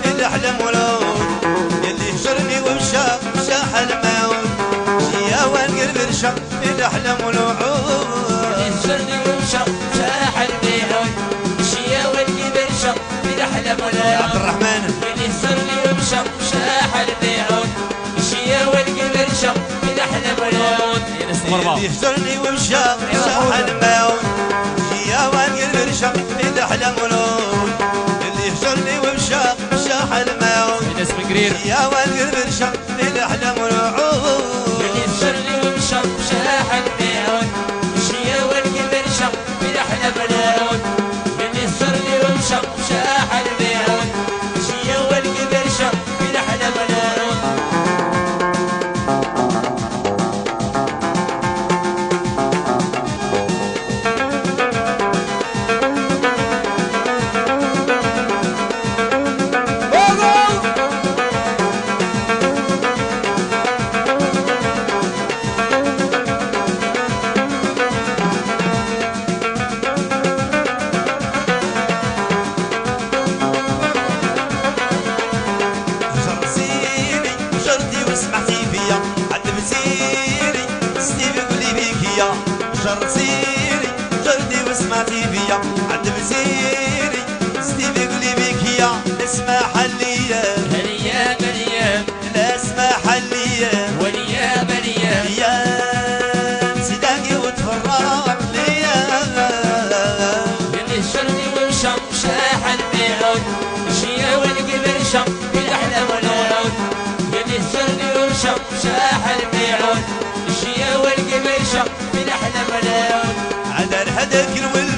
الأحلام ولود يلي هجرني ومشى شاح الموت جيا والقلب رشا الأحلام والوعود يلي هجرني ومشى شاح الموت جيا والقلب رشا الأحلام والوعود يا عبد الرحمن يلي هجرني ومشى شاح الموت جيا والقلب رشا الأحلام والوعود يلي هجرني ومشى شاح الموت جيا والقلب رشا الأحلام والوعود يلي هجرني ومشى شاح الموت اسم قرير يا والقلب رشا الأحلام والوعود يلي هجرني ومشى شاح الموت جيا والقلب رشا الأحلام والوعود يلي هجرني ومشى شاح الموت جيا والقلب رشا الأحلام والوعود جرتيني جردي وسمعتي فيا عند بزيني ستي بيقولي بيك يا اسمح ليا هليا مريم لا اسمح ليا وليا مريم يا سيداقي وتفرق ليا يلي هجرني ومشى شاح الموت جيا والقلب رشا بالأحلام والوعود يلي هجرني ومشى شاح الموت جيا والقلب رشا بالأحلام والوعود على الهدك الولد